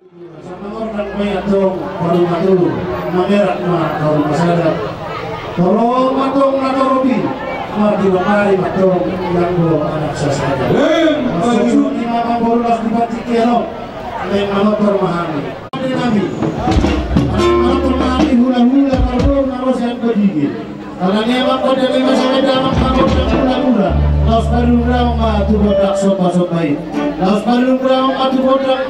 Sama orang kaya dong, baru matu, mamerak mah kalau masalah. Kalau matong natorobi, mah diwakari matong yang belum anak sasaja. Masuk di mana bolas di batik kero, memang permahami. Nabi, mana permahami hula-hula kalau naros yang bergigi. Karena memang pada lima sampai dalam kalau hula-hula, laos baru berang matu bodak sopa-sopai, laos baru berang matu bodak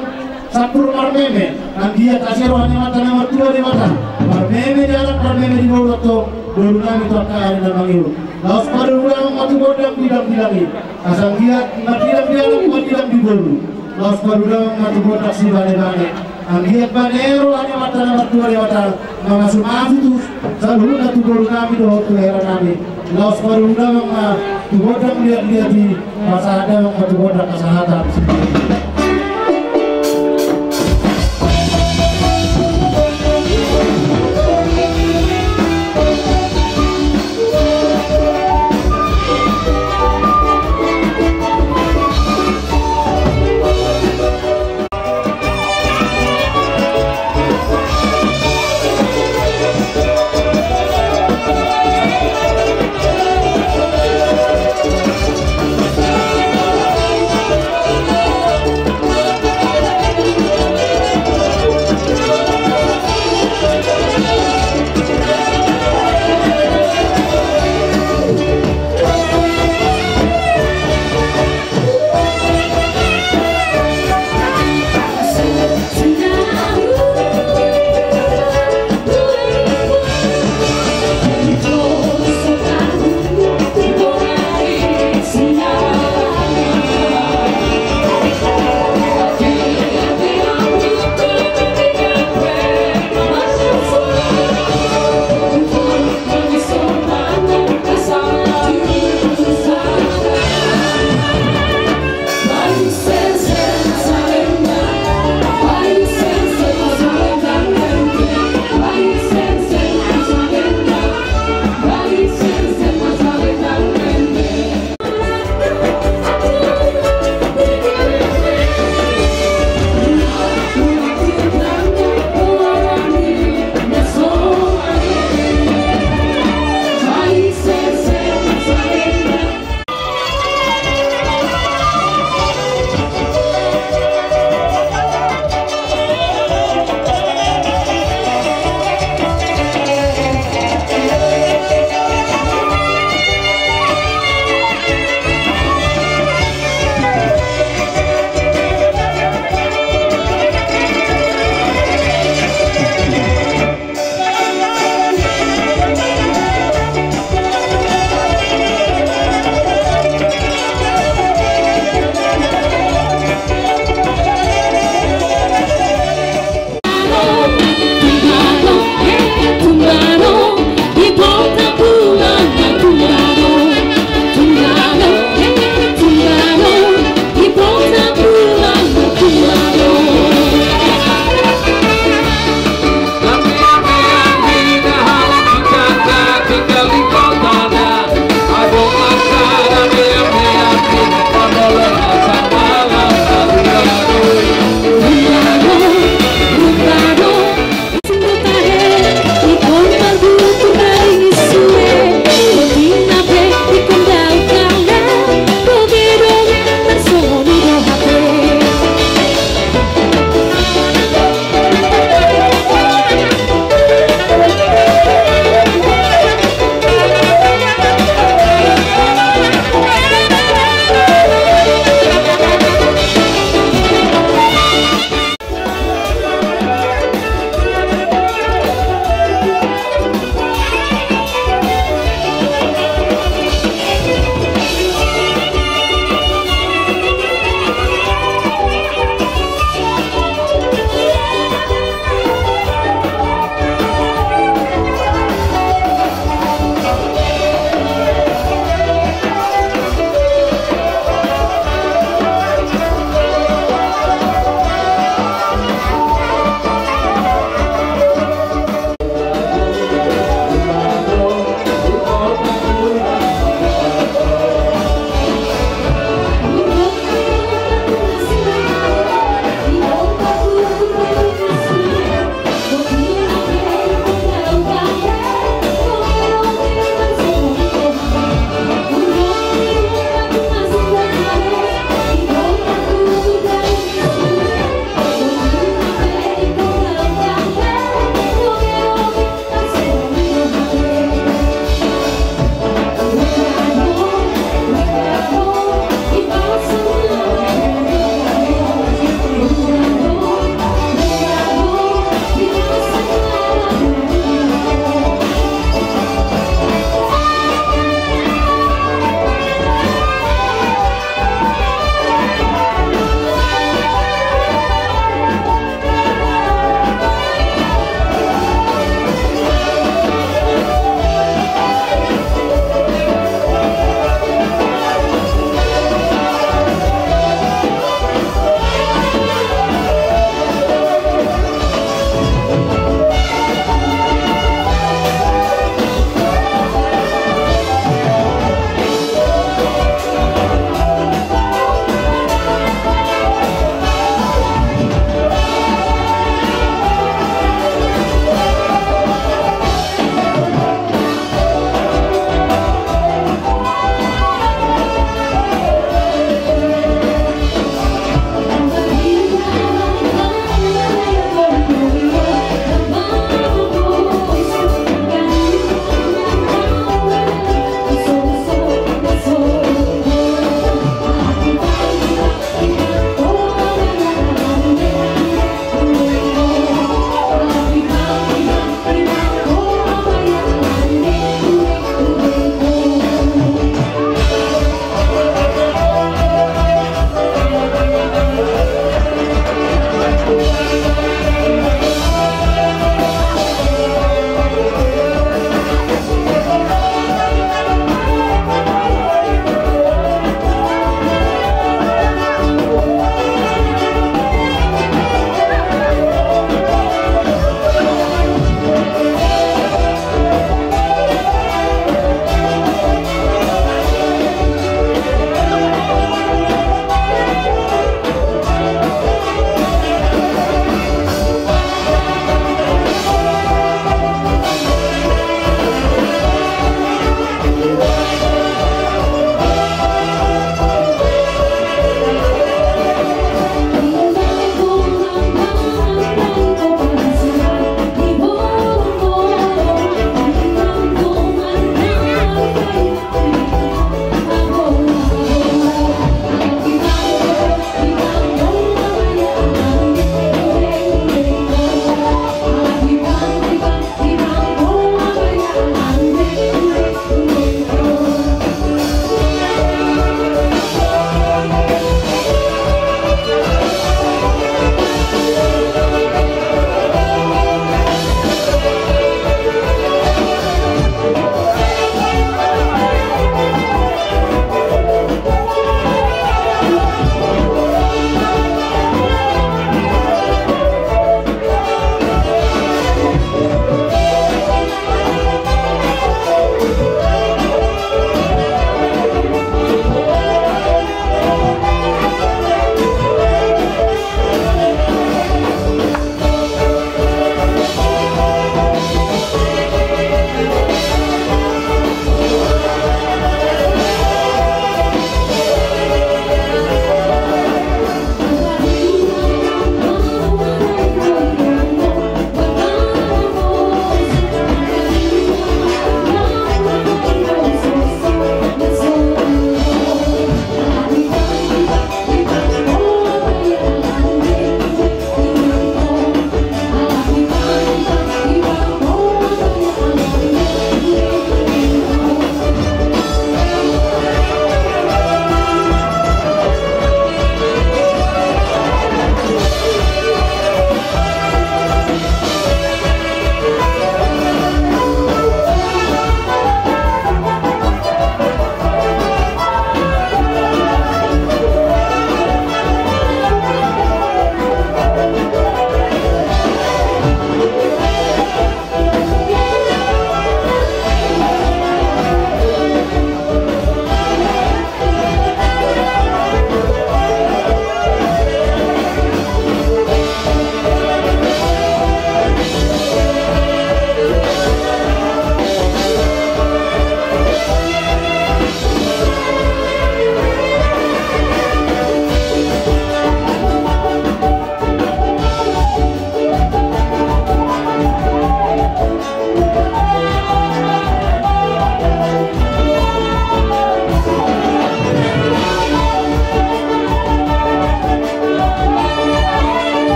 Sampur marmeme, dia kasih rohnya mata nomor 2 di mata. Marmeme di atas, marmeme di bawah to, baru kami terkait dan mengilu. Laos pada ulang matu bodang bidang-bidangi. Asal dia tidak di alam, tidak di bulu. Laos pada ulang matu bodang si bane-bane. Anggiat banero hanya mata nomor 2 di mata. Mengasum itu selalu natu baru kami doh tu heran kami. Laos pada ulang matu bodang lihat di masa ada matu bodang kesehatan.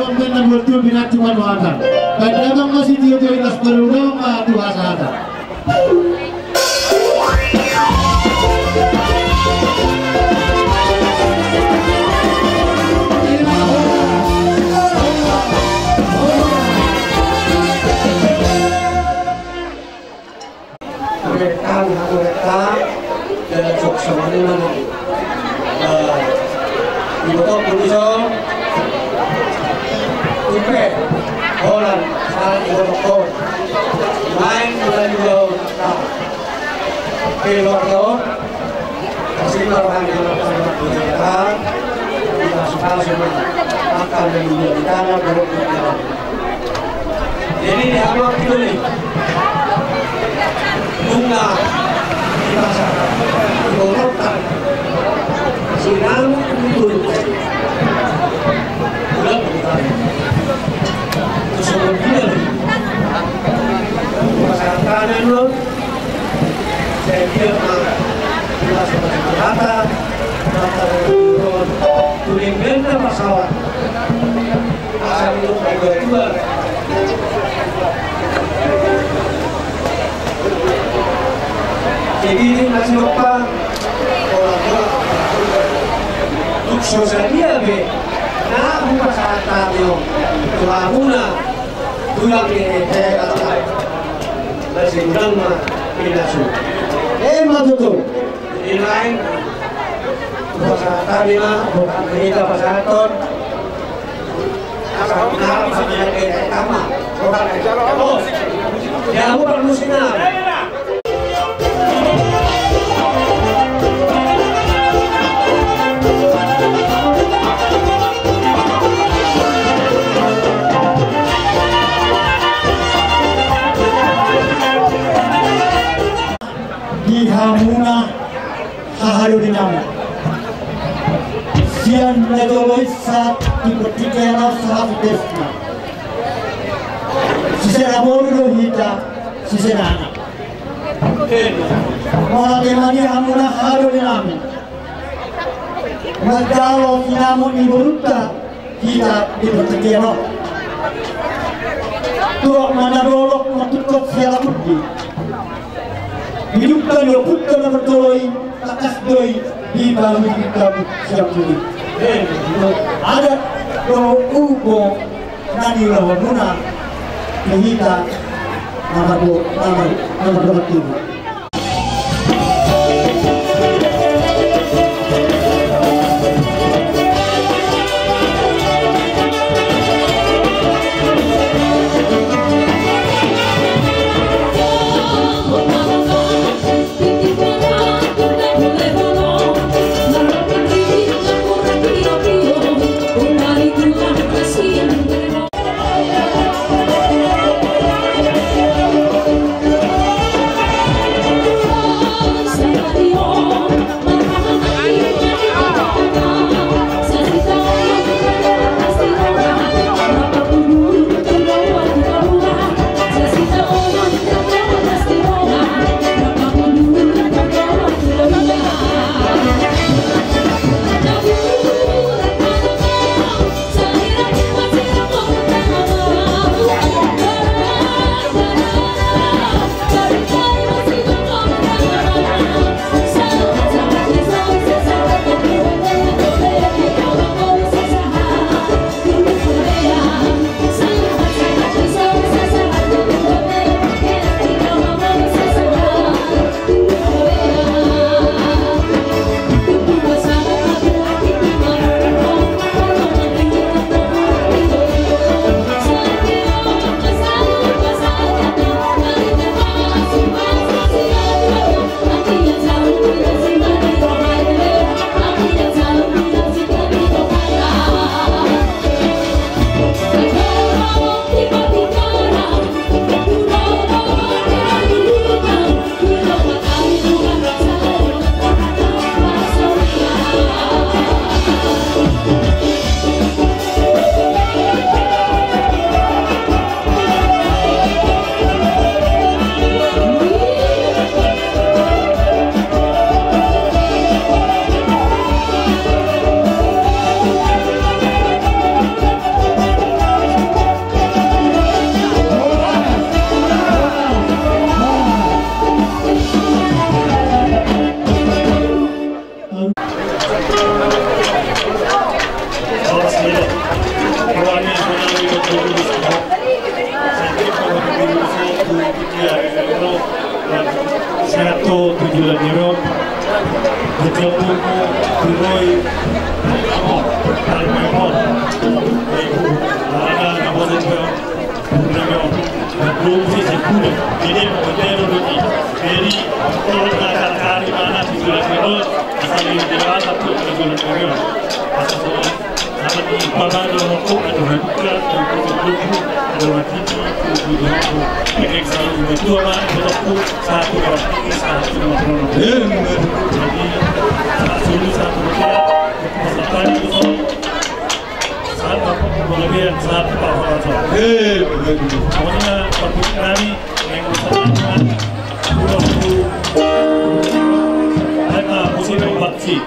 yung betul binati manuatan. Kadang masih dia ilas berundang mati wasada. Mereka dan semuanya untuk berusaha Upe, Holland, saling berkor, main bulan juga, pelor, kasih orang yang berkata, kita suka semua akan menjadi di tanah berikutnya. Jadi apa itu nih? Bunga di pasar, digorokkan, sinar itu. Masyarakat lo, saya kira kita sebagai rata, tuling benda pesawat, asal itu dua. Jadi ini masih lupa orang tua, untuk sosial be. Nah, bukan saat tahu, tulamuna, tulang ini kata, bersidang mah pinasu. Betul. Di lain, bukan saat tadi mah, bukan kita pasaton. Asal benar pasangan kita sama, bukan kalau ya bukan musimnya. Hamuna hahayo dinamo sian nagawai saat dipertikaian saat desna sisera moro hita sisera anak mengenai hamuna hahayo dinamo magdalo dinamo iburuta hita dipertikaian tuak manadolok matutot siala mudi hidupkan ya putra na bertoloi takas doi di baru kita siap dulu. Ada kalau ubo nani lawan muna kita nomor 2. ini berbeda begini. Jadi kalau kita cari mana situasi itu, asal ini dewasa tuh betul-betul asal sama di bawah dulu ada juga ada waktu itu selalu berdua mah betul satu orang ini satu orang jadi sulit satu orang masalah itu saat berlebihan saat apa pokoknya waktu kami yang bersama mereka musim vaksin.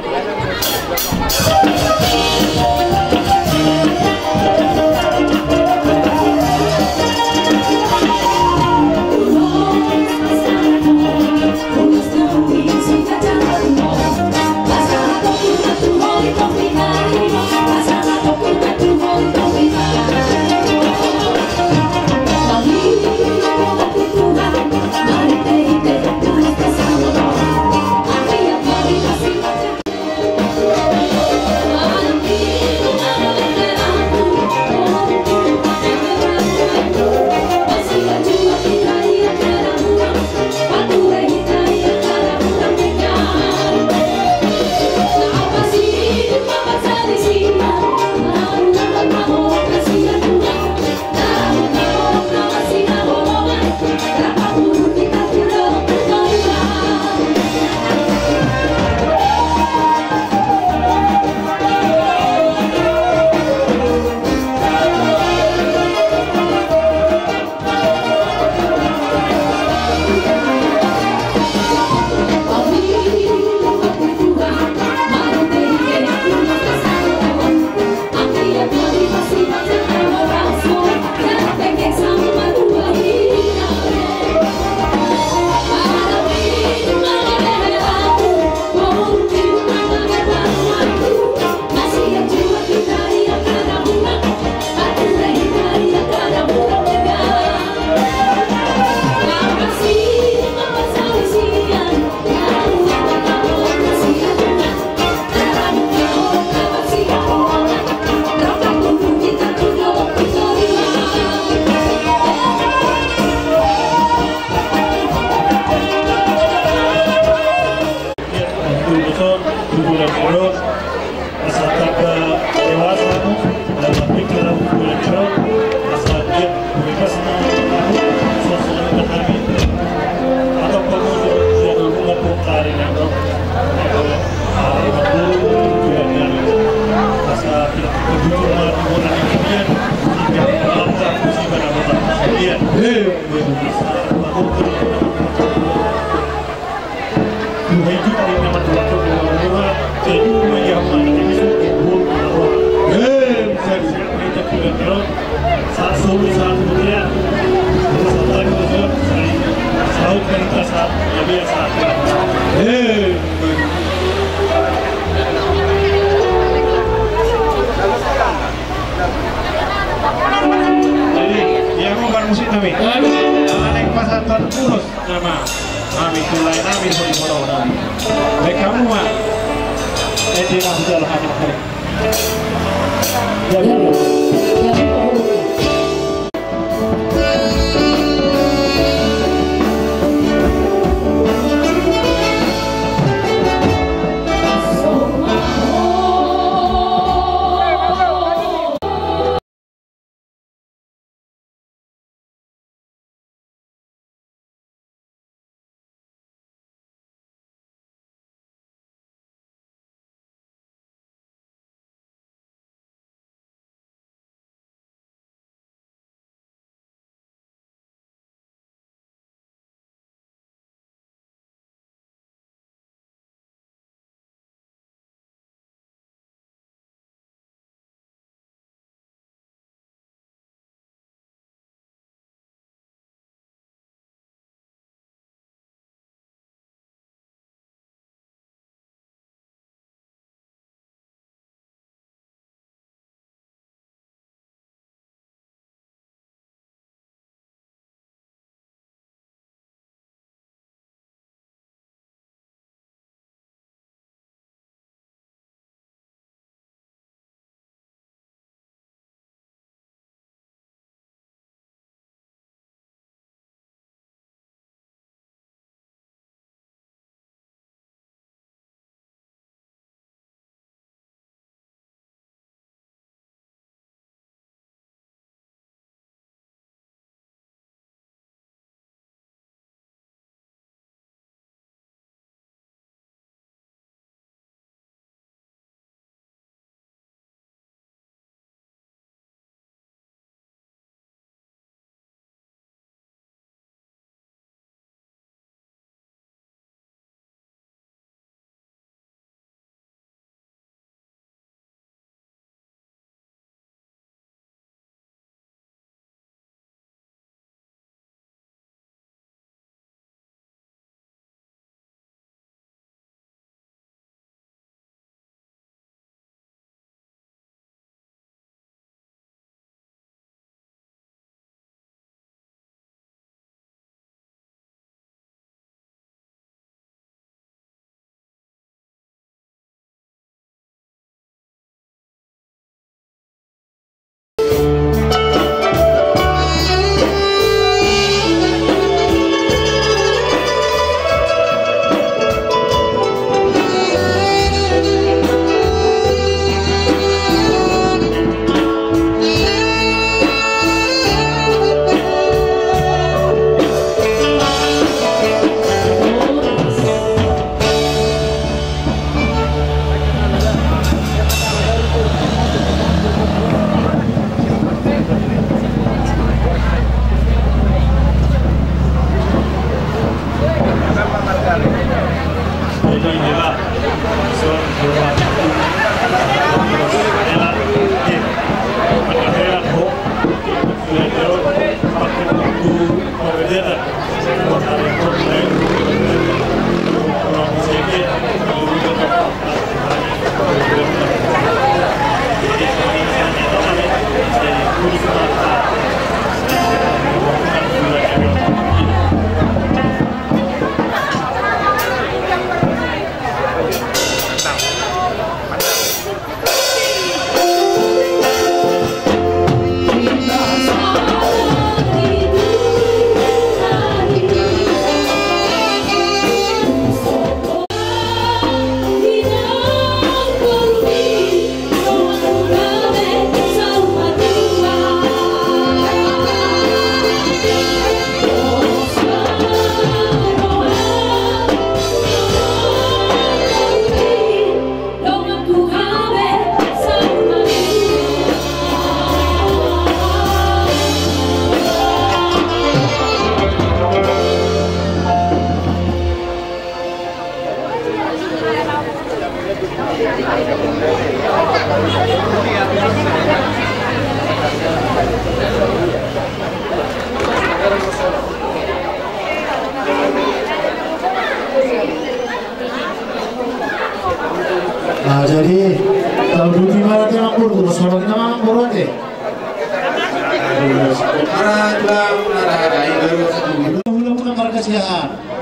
Para tulang naragai baru satu. Ulang markasnya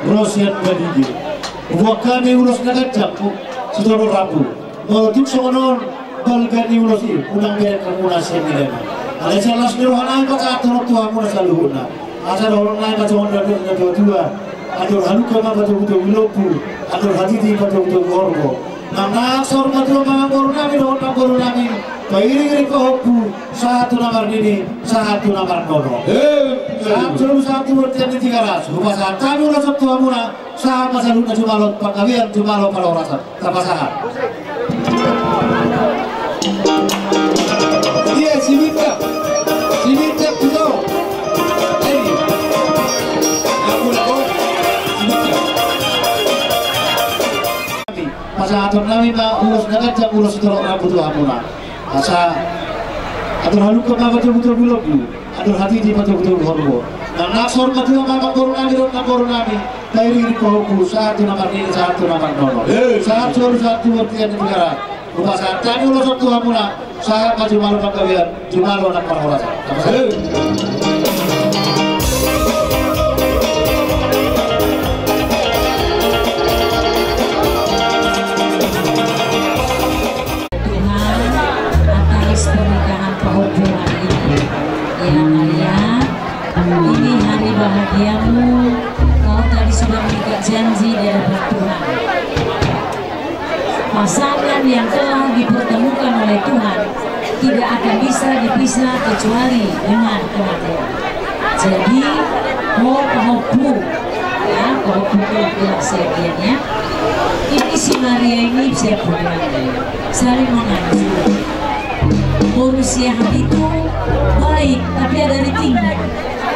Rosian Badigi. Buat kami ulos nakajak seluruh Rabu. Melutuk songonon balgani ulosi unang biar kamu nasi milena. Ada jelas dirohana maka atur tua kamu nasi luhuna. Asal orang lain macam orang dari dua. Atur halu kama betul betul wilopu. Atur hati di betul betul korbo. Nana sor betul mama korunami doa korunami. Kairi kopu satu nomor ini satu nomor nono. Satu berarti 300. Rumah saat kami ulas tua muna sama saluran cuma lot pakawian cuma lot pada orang terpasangan. Iya Simita betul. Ini aku lakukan Simita. Masa atur nami ma urus nakat jam urus itu orang butuh amuna. Masa atur halu ke mama betul bilogu. Atur hati di betul horbo. Dan nasor betul mama korunami. Kairi kopu satu nomor ini satu nomor nono. Satu berarti yang negara. Rumah saat kami ulas satu amuna. Saya maju malu pakawian, cuma lo anak orang. Pernikahan perhubungan ini ya ayah, ini hari bahagiamu. Kau tadi sudah mengikat janji di hadapan Tuhan. Pasangan yang telah dipertemukan oleh Tuhan tidak akan bisa dipisah kecuali dengan kematian. Jadi pohon ya, pohon kelasnya ini si Maria ini siap saling mengajak. Manusia itu baik, tapi ada di tinggi.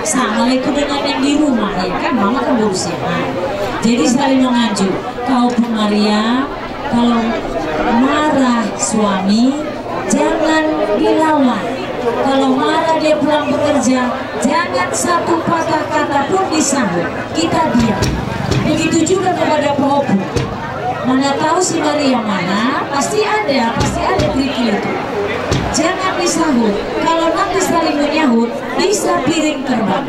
Sama itu dengan yang di rumah ya kan, mama kan berusia. Jadi saling mengajuk. Kau pun Maria, kalau marah suami jangan dilawan. Kalau marah dia pulang bekerja, jangan satu patah kata pun disambut. Kita diam. Begitu juga kepada pohon. Mana tahu si Maria mana, pasti ada kerikil itu. Jangan disambut. Kalau nanti saling menyahut, bisa piring terbang.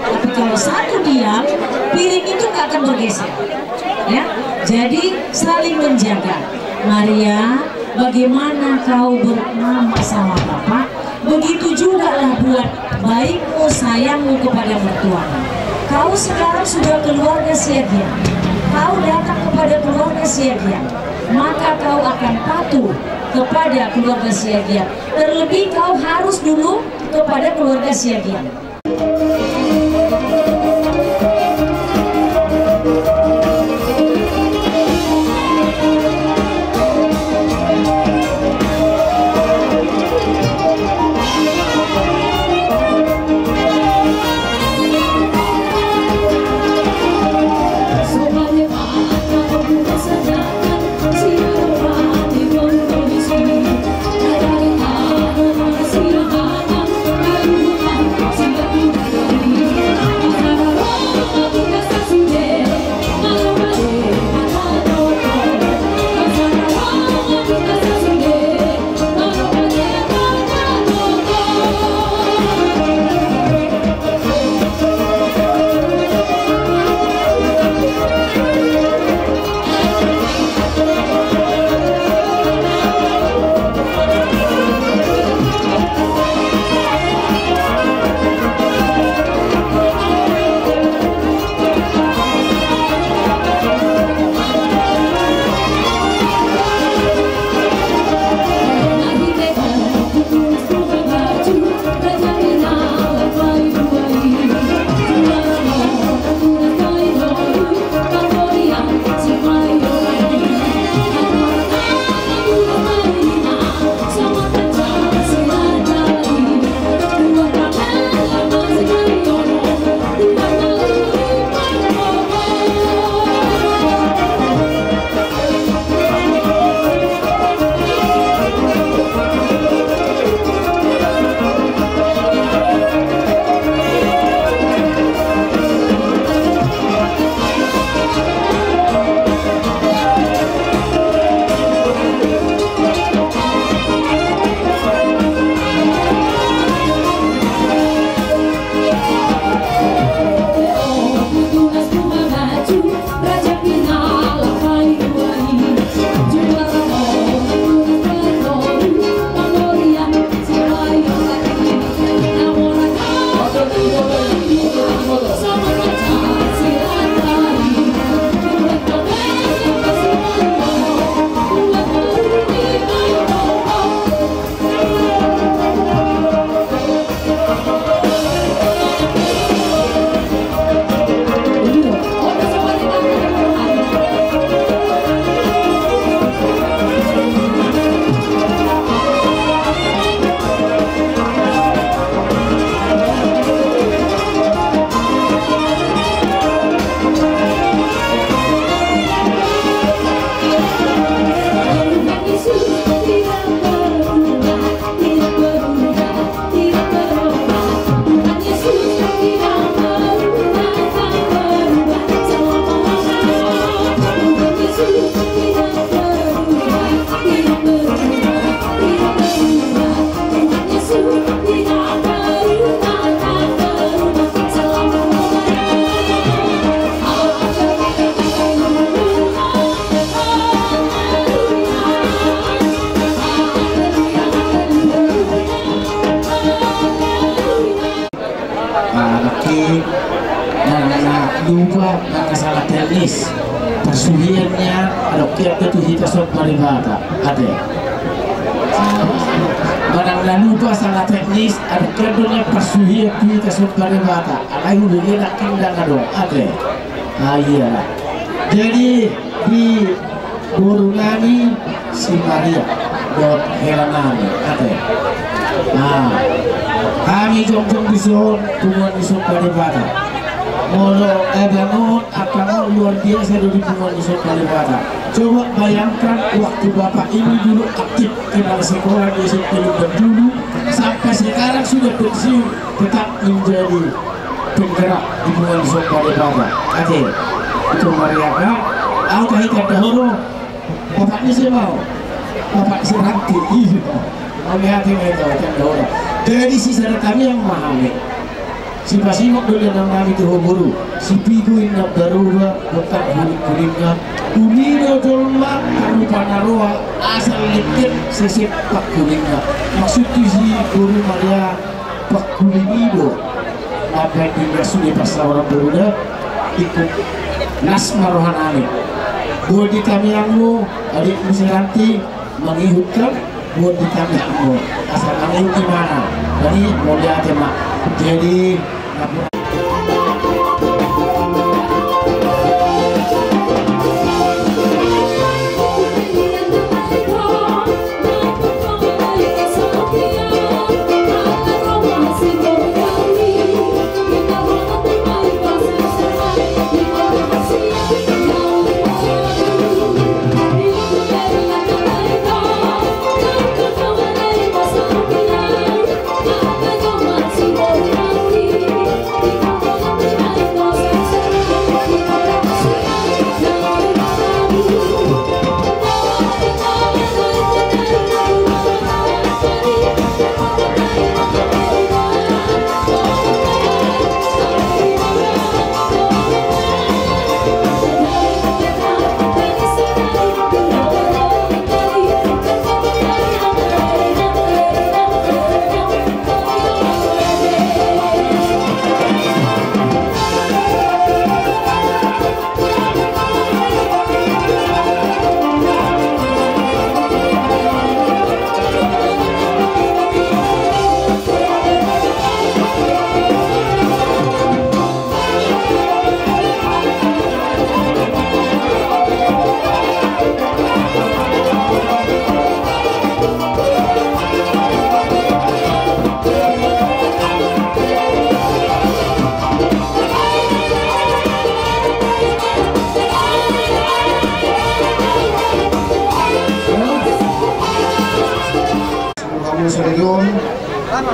Tapi kalau satu diam, piring itu nggak akan bergeser. Ya, jadi saling menjaga. Maria, bagaimana kau bernama sama Bapak? Begitu juga lah buat baikmu sayangmu kepada mertuamu. Kau sekarang sudah keluarga Siagian. Kau datang kepada keluarga Siagian, maka kau akan patuh kepada keluarga Siagian. Terlebih kau harus dulu kepada keluarga Siagian. See laki na lupa na masalah teknis persuliannya adoknya itu kita sok maribata ada barang lupa salah teknis adoknya dunia persulian kita sok maribata alai hubungi nak kindang adong ada iya jadi di Burunani si Maria dot Heranani ada kami jong-jong bison tumuan bison maribata Molo Edanut akan luar biasa dari Bunga Nisot Kalibata. Coba bayangkan waktu bapak ini dulu aktif kenal sekolah di SMP dulu sampai sekarang sudah pensiun tetap menjadi penggerak di Bunga Nisot Kalibata. Oke, itu Mariana. Aku kahitan dahulu. Bapaknya saya mau. Bapak seranti. Mau lihat ini dahulu. Jadi sisa kami yang memahami. Si Pasimok dulu yang nami tu hoburu, si Pigu yang darurat letak kulit-kulitnya, unino dolma karu panaroa asal lekit sesep pak kulitnya. Maksud tu si guru Maria pak kulit itu, apa yang sudah pasal orang berudah ikut nasma rohani. Buat di kami angmu, adik musiranti mengihutkan buat di kami angmu. Asal angmu di mana? Jadi mau lihat ya mak. Jadi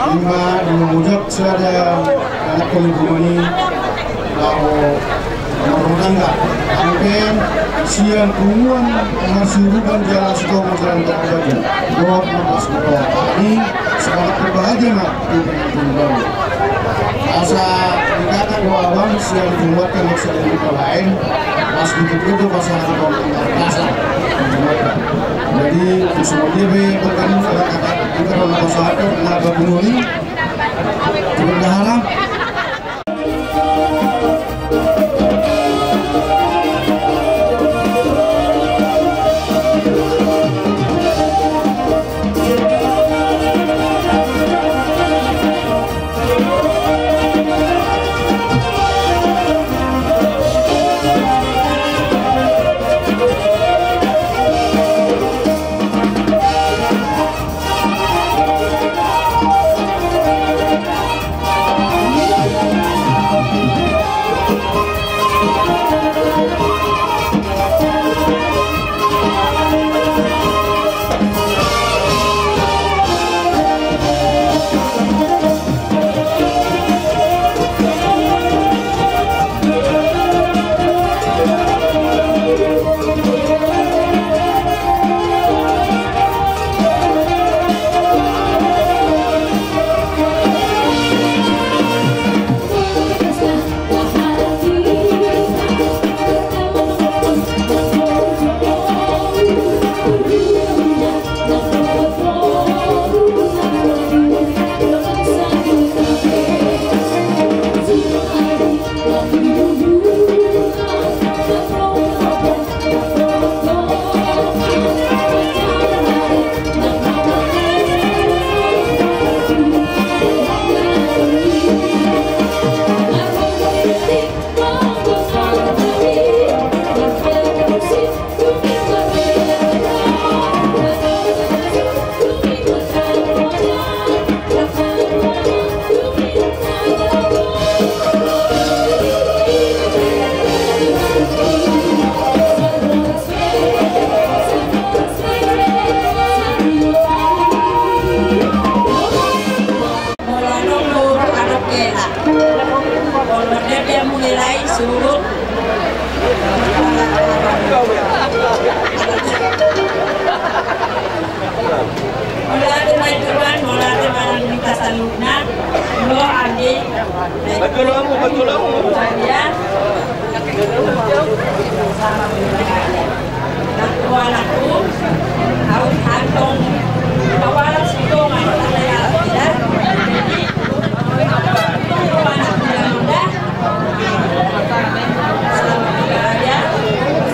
lima mengujak selada anak komedi lalu merundangga mungkin siang kumuan masurukan jalan sekolah masyarakat terbaja 12 ini semangat berbahagia mak di penonton asa dikatakan bahwa abang siang membuatkan maksudnya di lain pas begitu pasangan pasar jadi semua dia berkandung kata kita kalau masalah kenapa bunyi berharap dia mulai surut. Mula ada main tuan, mula ada main minta salutna, lo adik. Betul ya. Aku harus hantung kawalan sidong anak saya tidak. Jadi anak dia muda selama berada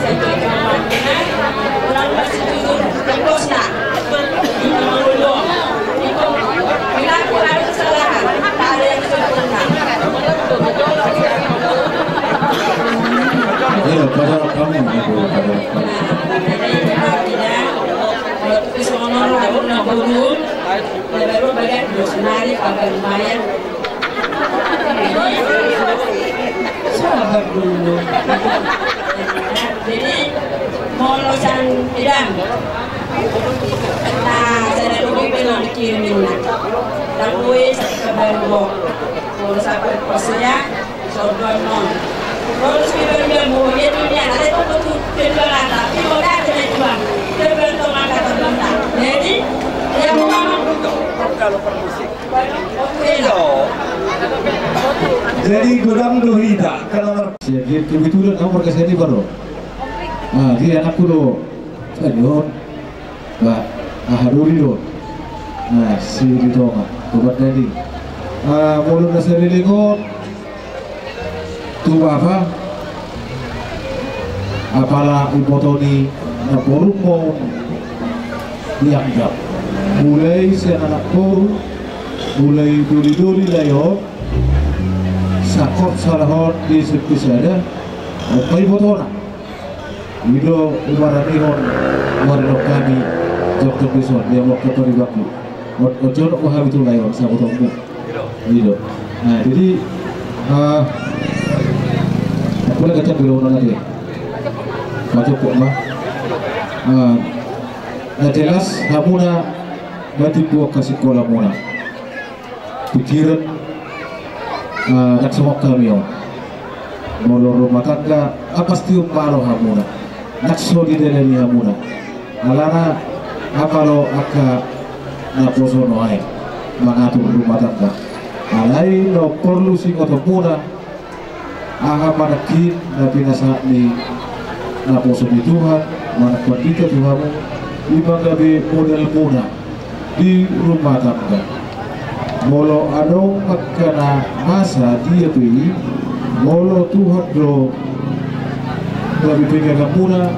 saya jadi pemandangan orang masih turun tembosna itu mengulung itu bila aku ada kesalahan tak ada yang sempurna. Ya, pada kamu baru bagian dosnari agar lumayan sabar dulu. Jadi mau losan idam. Nah, saya dulu bilang dikirimin dan gue kabar gua kalau sampai posnya sodon non. Terus kita mau dia dunia ada itu tuh kejualan tapi mau dah jadi jual tergantung angka terbantah. Jadi yang kalau permusik Jadi godang dohida kalau jadi kebetulan kamu berkasih ini baru. Nah, dia anakku do, aduh, mbak, haduri do. Nah, si itu mah, buat tadi. Mulut dasar lingot, tu apa? Apalah ibotoni, naporum mau dianggap. Mulai si anak koru, mulai duri-duri layo, sakot salahon di sepi sada, apa ibotona? Ido umarani hon, warno kami, jok bison, dia mau ketori baku, ojo nak wahab itu layo, sabut ombu, ido. Nah jadi, aku lagi cakap dulu nanti, macam kok mah, nah jelas, hamuna berarti buat kasih sekolah muna pikiran nak semua kami molo rumah tangga apa pasti umpalo hamuna nak sodi dari hamuna alana apa lo aka na posono ay mengatur rumah tangga alai lo perlu sing atau muna aha manakin na pinasa ni na poso di Tuhan mana kuatita Tuhanmu lima gabi model muna di rumah tangga. Molo adong magkana masa dia pilih molo Tuhan do lebih pegang muna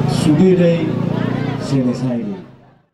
sudah selesai.